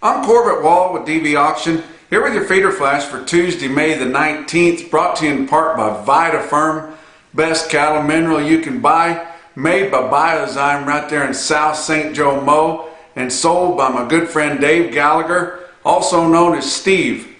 I'm Corbett Wall with DB Auction, here with your feeder flash for Tuesday, May the 19th, brought to you in part by VitaFirm, best cattle mineral you can buy, made by Biozyme right there in South St. Joe, Mo, and sold by my good friend Dave Gallagher, also known as Steve.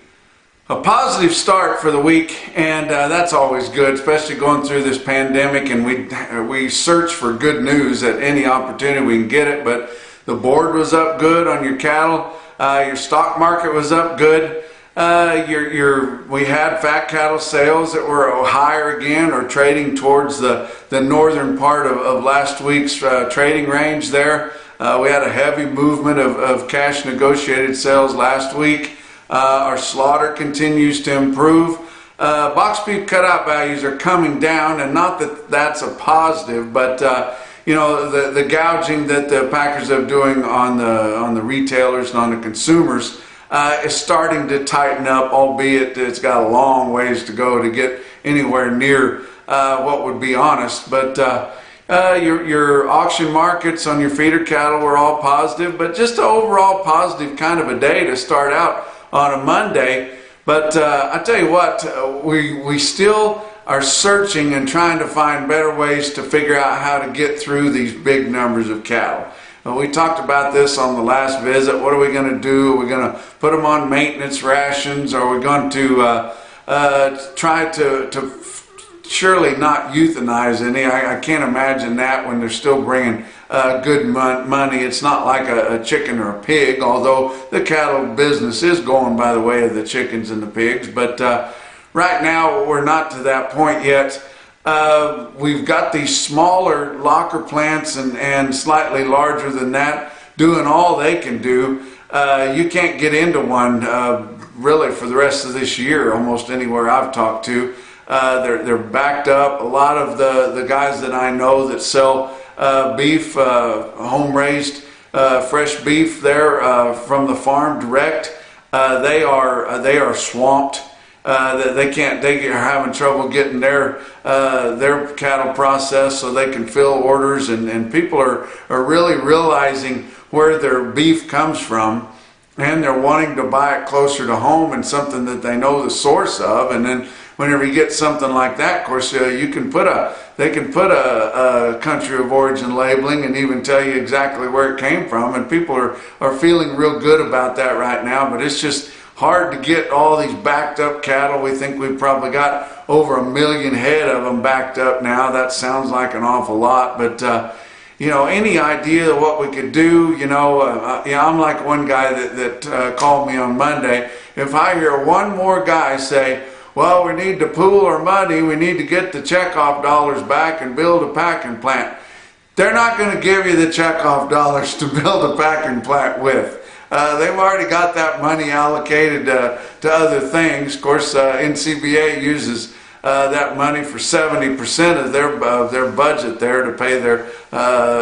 A positive start for the week, and that's always good, especially going through this pandemic, and we search for good news at any opportunity we can get it. But the board was up good on your cattle, your stock market was up good, we had fat cattle sales that were higher again, or trading towards the northern part of last week's trading range there. We had a heavy movement of cash negotiated sales last week. Our slaughter continues to improve. Box beef cutout values are coming down, and not that that's a positive, but you know, the gouging that the packers are doing on the retailers and on the consumers is starting to tighten up, albeit it's got a long ways to go to get anywhere near what would be honest. But your auction markets on your feeder cattle were all positive, but just an overall positive kind of a day to start out on a Monday. But I tell you what, we still are searching and trying to find better ways to figure out how to get through these big numbers of cattle. We talked about this on the last visit. What are we going to do? Are we going to put them on maintenance rations? Are we going to try to surely not euthanize any? I can't imagine that when they're still bringing good money. It's not like a chicken or a pig, although the cattle business is going by the way of the chickens and the pigs. But right now we're not to that point yet. We've got these smaller locker plants and slightly larger than that doing all they can do. You can't get into one really for the rest of this year almost anywhere I've talked to. They're backed up. A lot of the guys that I know that sell beef, home-raised fresh beef there from the farm direct, they are swamped. They are having trouble getting their cattle processed so they can fill orders, and people are really realizing where their beef comes from, and they're wanting to buy it closer to home and something that they know the source of. And then whenever you get something like that, of course, they can put a country of origin labeling and even tell you exactly where it came from, and people are feeling real good about that right now. But it's just hard to get all these backed up cattle. We think we've probably got over 1 million head of them backed up now. That sounds like an awful lot, but you know, any idea of what we could do? You know, I'm like one guy that called me on Monday. If I hear one more guy say, well, we need to pool our money, we need to get the checkoff dollars back and build a packing plant, they're not going to give you the checkoff dollars to build a packing plant with. They've already got that money allocated to other things. Of course, NCBA uses that money for 70% of their budget there to pay their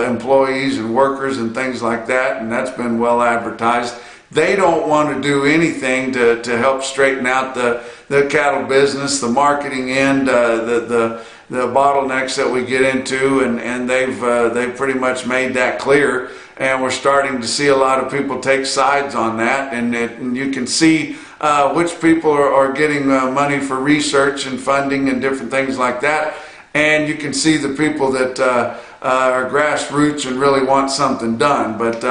employees and workers and things like that, and that's been well advertised. They don't want to do anything to help straighten out the cattle business, the marketing end, the bottlenecks that we get into, and they've pretty much made that clear. And we're starting to see a lot of people take sides on that, and you can see which people are getting money for research and funding and different things like that, and you can see the people that are grassroots and really want something done. But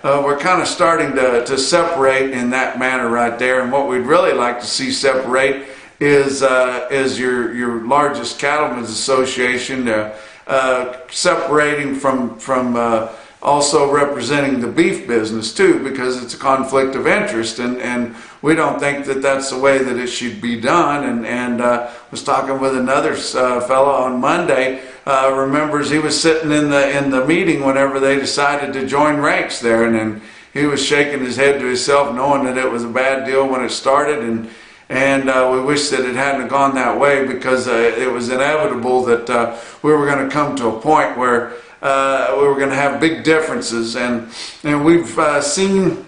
we're kind of starting to separate in that manner right there, and what we'd really like to see separate is your largest cattlemen's association separating from also representing the beef business too, because it's a conflict of interest, and we don't think that that's the way that it should be done. And was talking with another fellow on Monday, remembers he was sitting in the meeting whenever they decided to join ranks there, and then he was shaking his head to himself, knowing that it was a bad deal when it started, and we wish that it hadn't gone that way, because it was inevitable that we were going to come to a point where we were going to have big differences, and we've seen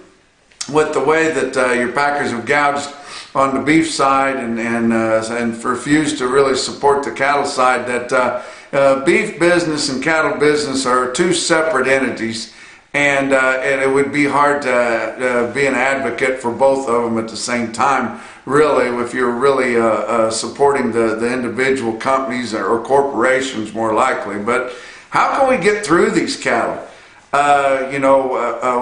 with the way that your packers have gouged on the beef side and refused to really support the cattle side, that beef business and cattle business are two separate entities, and it would be hard to be an advocate for both of them at the same time, really, if you're really supporting the individual companies or corporations more likely. But how can we get through these cattle? I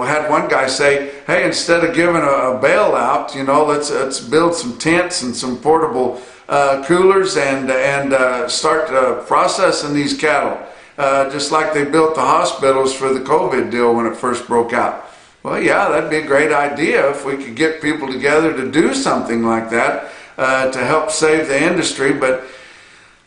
had one guy say, hey, instead of giving a bailout, let's build some tents and some portable coolers and start processing these cattle. Just like they built the hospitals for the COVID deal when it first broke out. Well, yeah, that'd be a great idea if we could get people together to do something like that to help save the industry. But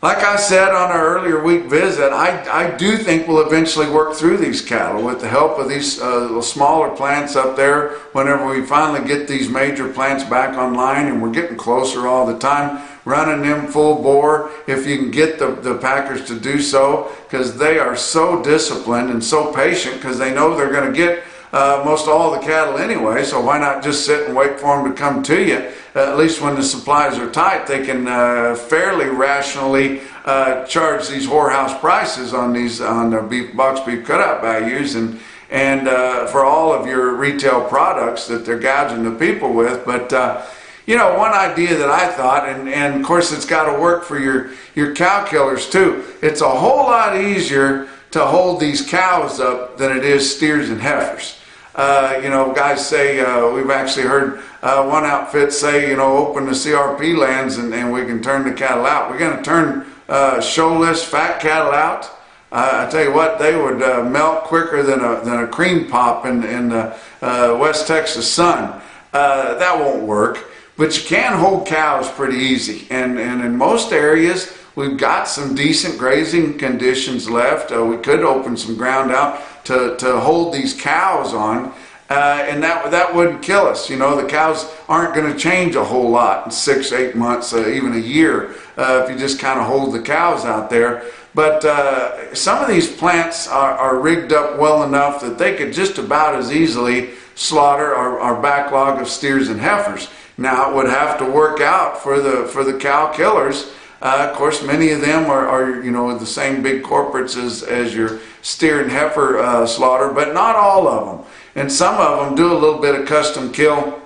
like I said on our earlier week visit, I do think we'll eventually work through these cattle with the help of these smaller plants up there whenever we finally get these major plants back online, and we're getting closer all the time, running them full bore if you can get the packers to do so, because they are so disciplined and so patient because they know they're going to get most all the cattle anyway, so why not just sit and wait for them to come to you? At least when the supplies are tight, they can fairly rationally charge these whorehouse prices on the box beef cutout values and for all of your retail products that they're gouging the people with. But one idea that I thought, and of course it's got to work for your cow killers too. It's a whole lot easier to hold these cows up than it is steers and heifers. Guys say, we've actually heard one outfit say, open the CRP lands and we can turn the cattle out. We're going to turn showless fat cattle out. I tell you what, they would melt quicker than a cream pop in the West Texas sun. That won't work. But you can hold cows pretty easy. And in most areas, we've got some decent grazing conditions left. We could open some ground out to hold these cows on, and that wouldn't kill us. The cows aren't going to change a whole lot in 6, 8 months, even a year, if you just kind of hold the cows out there. But some of these plants are rigged up well enough that they could just about as easily slaughter our backlog of steers and heifers. Now, it would have to work out for the cow killers. Of course, many of them are the same big corporates as your steer and heifer slaughter, but not all of them. And some of them do a little bit of custom kill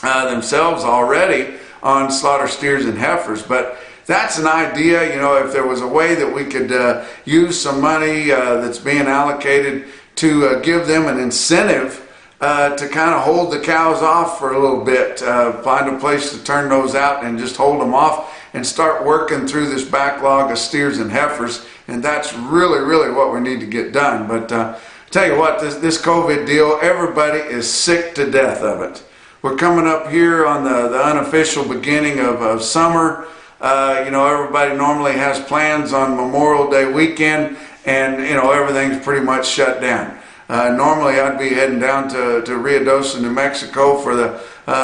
themselves already on slaughter steers and heifers. But that's an idea, if there was a way that we could use some money that's being allocated to give them an incentive to kind of hold the cows off for a little bit, find a place to turn those out and just hold them off and start working through this backlog of steers and heifers. And that's really, really what we need to get done. But tell you what, this COVID deal, everybody is sick to death of it. We're coming up here on the unofficial beginning of summer. Everybody normally has plans on Memorial Day weekend, and everything's pretty much shut down. Normally I'd be heading down to Ruidoso, New Mexico for the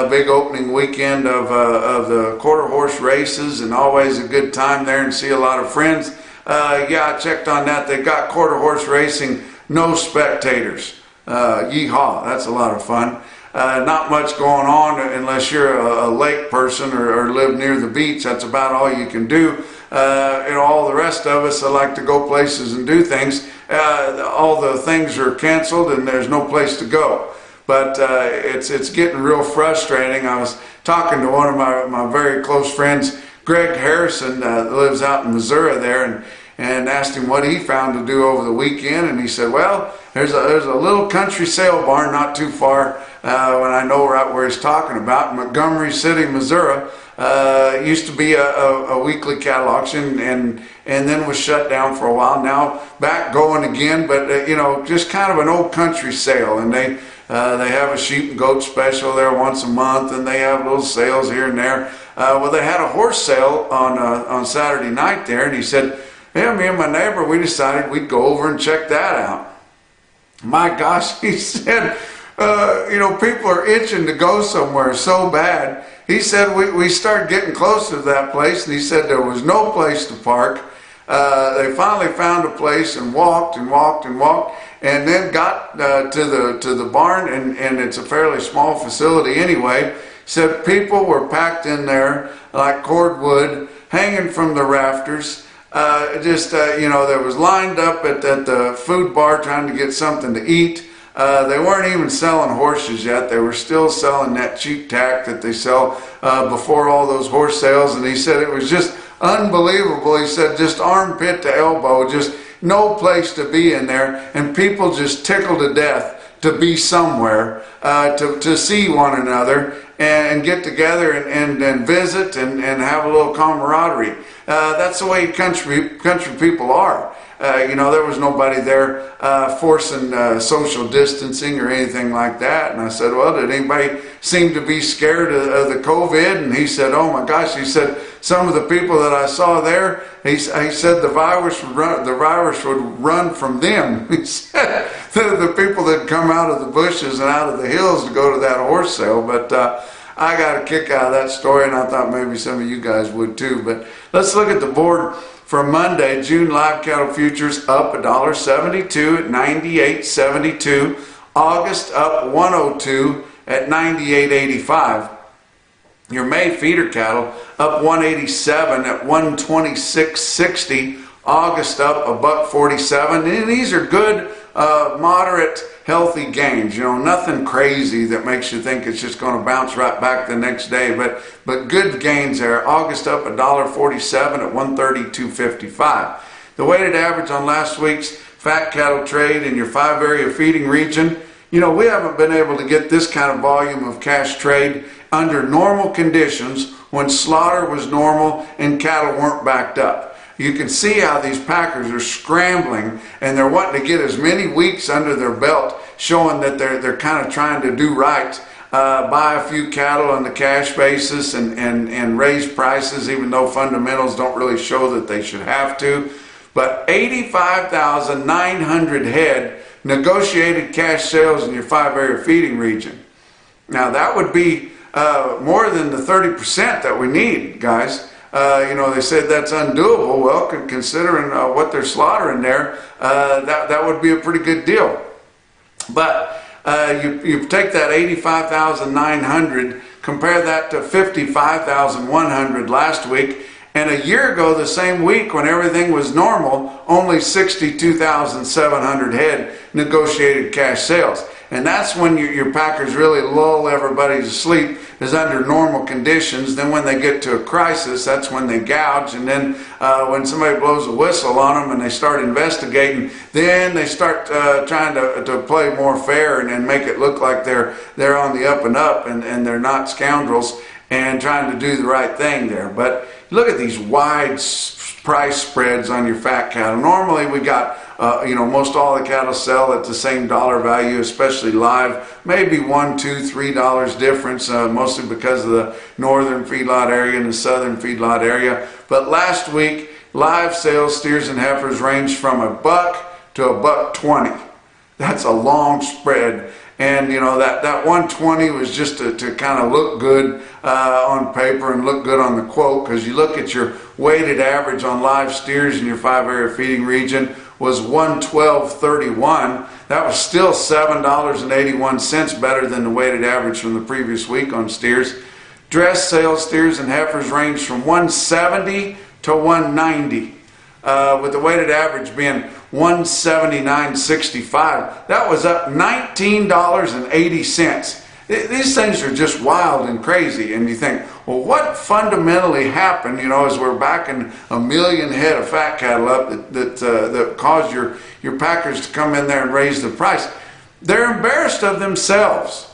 big opening weekend of the quarter horse races, and always a good time there and see a lot of friends. I checked on that. They got quarter horse racing, no spectators. Yeehaw, that's a lot of fun. Not much going on unless you're a lake person or live near the beach. That's about all you can do. All the rest of us that like to go places and do things, all the things are canceled and there's no place to go. But it's getting real frustrating. I was talking to one of my very close friends, Greg Harrison, that lives out in Missouri there, and asked him what he found to do over the weekend, and he said, well, there's a little country sale barn not too far when I know right where he's talking about, in Montgomery City, Missouri. Used to be a weekly cattle auction and then was shut down for a while. Now back going again, but just kind of an old country sale, and they have a sheep and goat special there once a month, and they have little sales here and there. Well, they had a horse sale on Saturday night there, and he said, yeah, me and my neighbor, we decided we'd go over and check that out. My gosh, he said, people are itching to go somewhere so bad. He said we started getting closer to that place, and he said there was no place to park. They finally found a place and walked and walked and walked, and then got to the barn, and it's a fairly small facility anyway. Said people were packed in there like cordwood, hanging from the rafters. There was lined up at the food bar trying to get something to eat. They weren't even selling horses yet. They were still selling that cheap tack that they sell before all those horse sales. And he said it was just unbelievable. He said just armpit to elbow, just no place to be in there. And people just tickled to death to be somewhere, to see one another and get together and visit and have a little camaraderie. That's the way country people are. There was nobody there forcing social distancing or anything like that. And I said, well, did anybody seem to be scared of the COVID? And he said, oh my gosh, he said, some of the people that I saw there, he said the virus would run from them. He said the people that come out of the bushes and out of the hills to go to that horse sale. But I got a kick out of that story, and I thought maybe some of you guys would too. But let's look at the board for Monday. June live cattle futures up $1.72 at 98.72. August up 102 at 98.85. Your May feeder cattle up 187 at 126.60. August up $1.47. And these are good, moderate, healthy gains. Nothing crazy that makes you think it's just going to bounce right back the next day. But good gains there. August up $1.47 at 132.55. The weighted average on last week's fat cattle trade in your 5-area feeding region. We haven't been able to get this kind of volume of cash trade under normal conditions when slaughter was normal and cattle weren't backed up. You can see how these packers are scrambling and they're wanting to get as many weeks under their belt, showing that they're kind of trying to do right, buy a few cattle on the cash basis and raise prices, even though fundamentals don't really show that they should have to. But 85,900 head negotiated cash sales in your 5-area feeding region. Now that would be more than the 30% that we need, guys. They said that's undoable. Well, considering what they're slaughtering there, that would be a pretty good deal. But you take that 85,900, compare that to 55,100 last week, and a year ago, the same week when everything was normal, only 62,700 head negotiated cash sales. And that's when your packers really lull everybody to sleep, is under normal conditions. Then when they get to a crisis, that's when they gouge. And then when somebody blows a whistle on them and they start investigating, then they start trying to play more fair and make it look like they're on the up and up and they're not scoundrels and trying to do the right thing there. But look at these wide price spreads on your fat cattle. Normally we got most all the cattle sell at the same dollar value, especially live, maybe $1, $2, $3 difference, mostly because of the northern feedlot area and the southern feedlot area. But last week, live sales steers and heifers ranged from $1 to $1.20. That's a long spread. And that 120 was just to kind of look good on paper and look good on the quote, because you look at your weighted average on live steers in your 5-area feeding region was 112.31. That was still $7.81 better than the weighted average from the previous week on steers. Dress sales steers and heifers ranged from 170 to 190, with the weighted average being 179.65. That was up $19.80. These things are just wild and crazy, and you think, well, what fundamentally happened, as we're backing 1 million head of fat cattle up that caused your packers to come in there and raise the price? They're embarrassed of themselves.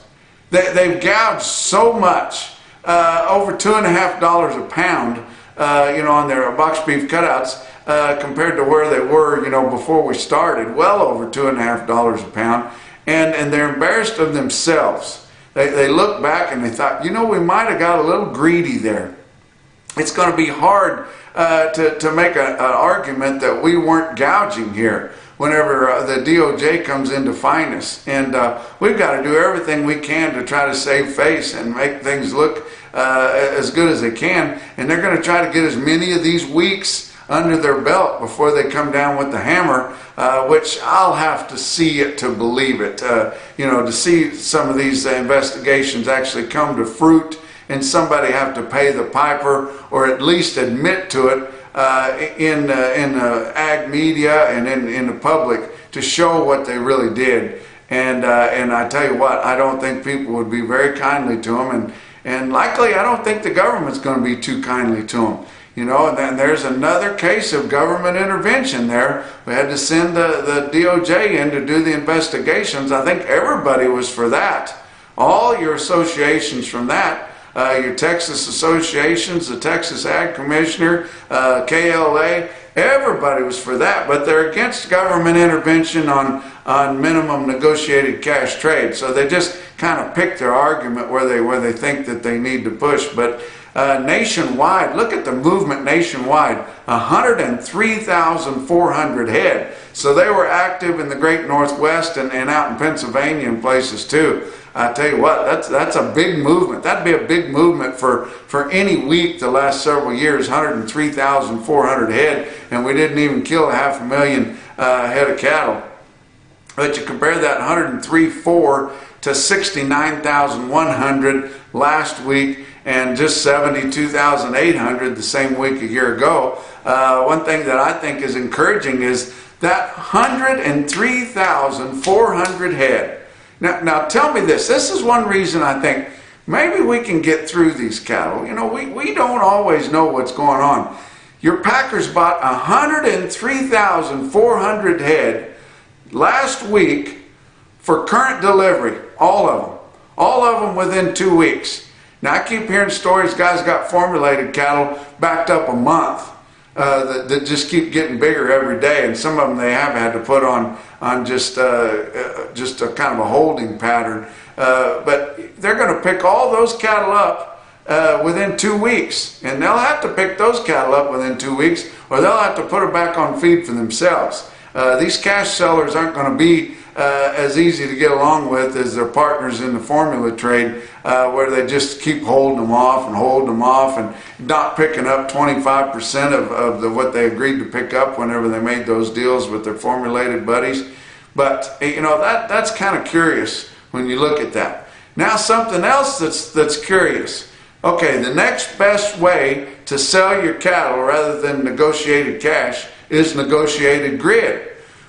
They've gouged so much, over $2.50 a pound, on their box beef cutouts, compared to where they were, before we started, well over $2.50 a pound, and they're embarrassed of themselves. They look back and they thought, we might have got a little greedy there. It's going to be hard to make an argument that we weren't gouging here whenever the DOJ comes in to fine us. And we've got to do everything we can to try to save face and make things look as good as they can. And they're going to try to get as many of these weeks under their belt before they come down with the hammer, which I'll have to see it to believe it. To see some of these investigations actually come to fruit and somebody have to pay the piper or at least admit to it in ag media and in the public to show what they really did. And I tell you what, I don't think people would be very kindly to them, and likely I don't think the government's going to be too kindly to them. You know, and then there's another case of government intervention there. We had to send the DOJ in to do the investigations. I think everybody was for that. All your associations from that, your Texas associations, the Texas Ag Commissioner, KLA, everybody was for that. But they're against government intervention on minimum negotiated cash trade. So they just kind of pick their argument where they think that they need to push. But nationwide, look at the movement nationwide, 103,400 head. So they were active in the great Northwest and out in Pennsylvania and places too. I tell you what, that's a big movement. That'd be a big movement for any week the last several years, 103,400 head, and we didn't even kill 500,000 head of cattle. But you compare that 103.4 to 69,100 last week, and just 72,800 the same week a year ago. One thing that I think is encouraging is that 103,400 head. Now tell me this. This is one reason I think maybe we can get through these cattle. You know, we don't always know what's going on. Your packers bought 103,400 head last week for current delivery, all of them within 2 weeks. Now, I keep hearing stories, guys got formulated cattle backed up a month that just keep getting bigger every day, and some of them they have had to put on just a kind of a holding pattern. But they're going to pick all those cattle up within 2 weeks, and they'll have to pick those cattle up within 2 weeks, or they'll have to put them back on feed for themselves. These cash sellers aren't going to be as easy to get along with as their partners in the formula trade, where they just keep holding them off and not picking up 25% of what they agreed to pick up whenever they made those deals with their formulated buddies. But you know, that's kind of curious when you look at that. Now something else that's curious. Okay, the next best way to sell your cattle rather than negotiated cash is negotiated grid.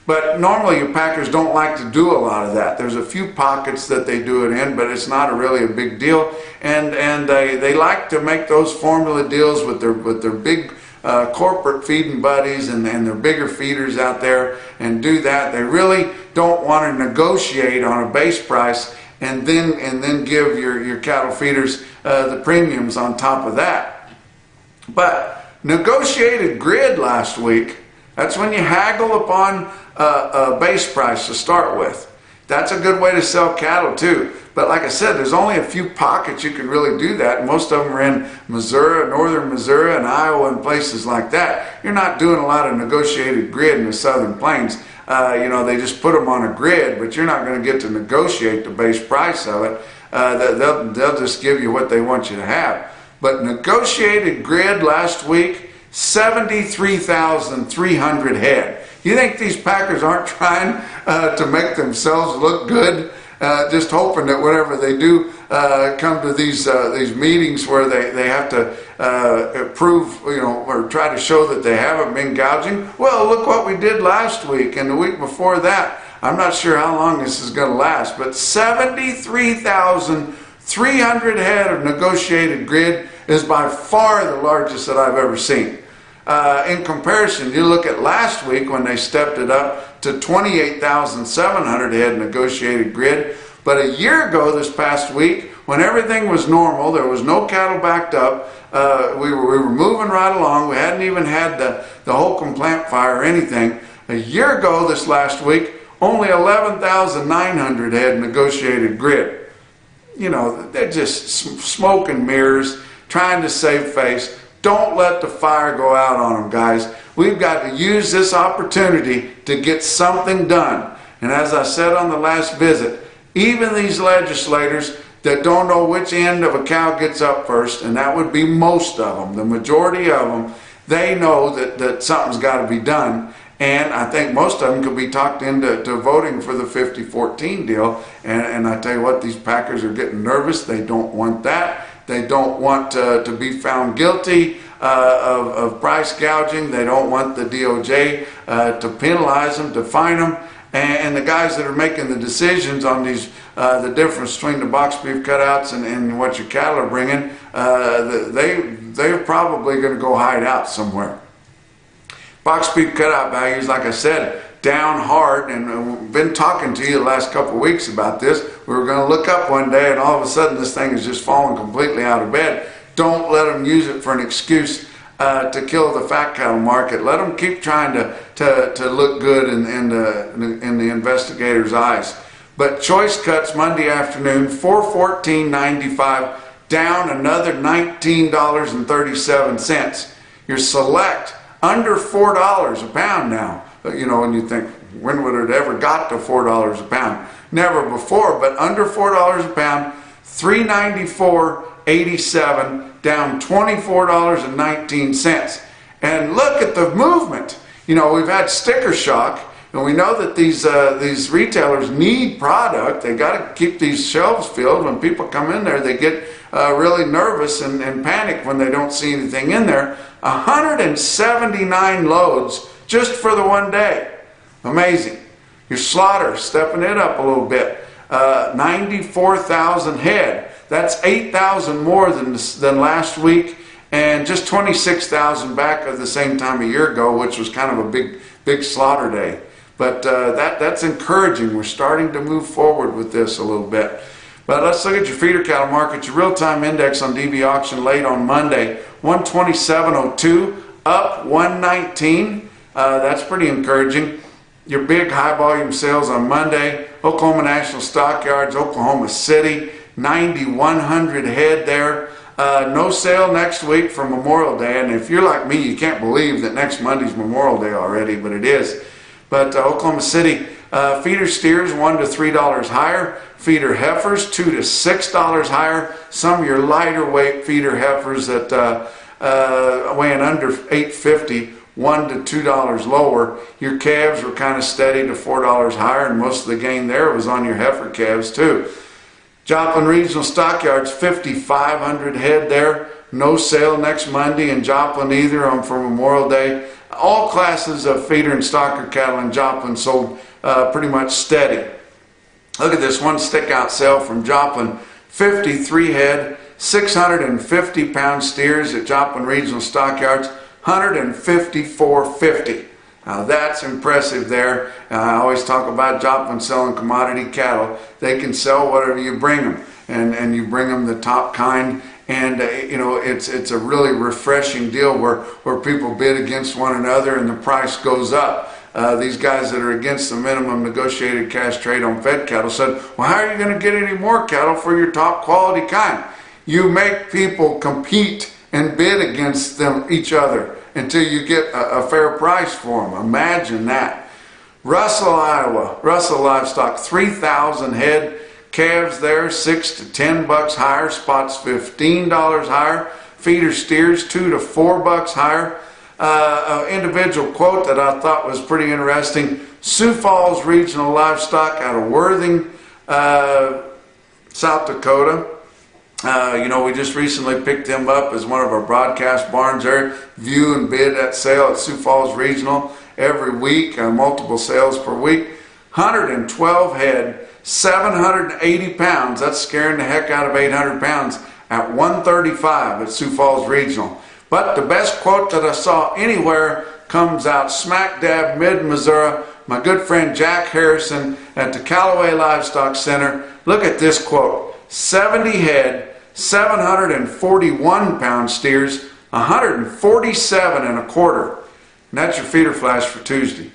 But normally your packers don't like to do a lot of that. There's a few pockets that they do it in, but it's not really a big deal. And they like to make those formula deals with their big corporate feeding buddies and their bigger feeders out there and do that. They really don't want to negotiate on a base price and then give your cattle feeders the premiums on top of that. But negotiated grid last week, that's when you haggle upon a base price to start with. That's a good way to sell cattle too. But like I said, there's only a few pockets you can really do that. Most of them are in Missouri, northern Missouri, and Iowa, and places like that. You're not doing a lot of negotiated grid in the southern plains. You know, they just put them on a grid, but you're not going to get to negotiate the base price of it. They'll just give you what they want you to have. But negotiated grid last week, 73,300 head. You think these packers aren't trying to make themselves look good? Just hoping that whenever they do come to these meetings where they have to prove, you know, or try to show that they haven't been gouging. Well, look what we did last week and the week before that. I'm not sure how long this is going to last, but 73,300 head of negotiated grid is by far the largest that I've ever seen. In comparison, you look at last week when they stepped it up to 28,700 head negotiated grid. But a year ago this past week, when everything was normal, there was no cattle backed up, we were moving right along, we hadn't even had the Holcomb plant fire or anything. A year ago this last week, only 11,900 head negotiated grid. You know, they're just smoke and mirrors, trying to save face. Don't let the fire go out on them, guys. We've got to use this opportunity to get something done. And as I said on the last visit, even these legislators that don't know which end of a cow gets up first, and that would be most of them, the majority of them, they know that something's got to be done. And I think most of them could be talked into voting for the 50-14 deal. And I tell you what, these packers are getting nervous. They don't want that. They don't want to be found guilty of price gouging. They don't want the DOJ to penalize them, to fine them. And the guys that are making the decisions on these, the difference between the box beef cutouts and what your cattle are bringing, they're probably going to go hide out somewhere. Box beef cutout values, like I said, down hard, and we've been talking to you the last couple of weeks about this. We were going to look up one day, and all of a sudden this thing is just falling completely out of bed. Don't let them use it for an excuse to kill the fat cattle market. Let them keep trying to look good in the investigators' eyes. But choice cuts Monday afternoon, $414.95, down another $19.37. Your select under $4 a pound now. You know, and you think, when would it ever got to $4 a pound? Never before, but under $4 a pound, $394.87, down $24.19. And look at the movement. You know, we've had sticker shock, and we know that these retailers need product. They got to keep these shelves filled. When people come in there, they get really nervous and panic when they don't see anything in there. 179 loads just for the one day. Amazing. Your slaughter, stepping it up a little bit. 94,000 head. That's 8,000 more than last week, and just 26,000 back of the same time a year ago, which was kind of a big slaughter day. But that's encouraging. We're starting to move forward with this a little bit. But let's look at your feeder cattle market. Your real-time index on DB auction late on Monday, 127.02, up 119. That's pretty encouraging. Your big high volume sales on Monday, Oklahoma National Stockyards, Oklahoma City, 9,100 head there. No sale next week for Memorial Day, and if you're like me, you can't believe that next Monday's Memorial Day already, but it is. But Oklahoma City, feeder steers $1 to $3 higher, feeder heifers $2 to $6 higher. Some of your lighter weight feeder heifers that weighing under 850, $1 to $2 lower. Your calves were kind of steady to $4 higher, and most of the gain there was on your heifer calves too. Joplin Regional Stockyards, 5,500 head there. No sale next Monday in Joplin either for Memorial Day. All classes of feeder and stocker cattle in Joplin sold pretty much steady. Look at this one stick out sale from Joplin. 53 head, 650 pound steers at Joplin Regional Stockyards, $154.50. Now that's impressive there. I always talk about Joplin selling commodity cattle. They can sell whatever you bring them, and you bring them the top kind. And you know, it's a really refreshing deal where people bid against one another and the price goes up. These guys that are against the minimum negotiated cash trade on fed cattle said, well, how are you going to get any more cattle for your top quality kind? You make people compete and bid against each other until you get a fair price for them. Imagine that. Russell, Iowa, Russell Livestock, 3,000 head. Calves there, $6 to $10 higher. Spots $15 higher. Feeder steers $2 to $4 higher. Individual quote that I thought was pretty interesting. Sioux Falls Regional Livestock out of Worthing, South Dakota. You know, we just recently picked them up as one of our broadcast barns there. View and bid that sale at Sioux Falls Regional every week, multiple sales per week. 112 head, 780 pounds. That's scaring the heck out of 800 pounds at 135 at Sioux Falls Regional. But the best quote that I saw anywhere comes out smack dab mid-Missouri. My good friend Jack Harrison at the Callaway Livestock Center. Look at this quote. 70 head, 741 pound steers, 147 1/4. And that's your feeder flash for Tuesday.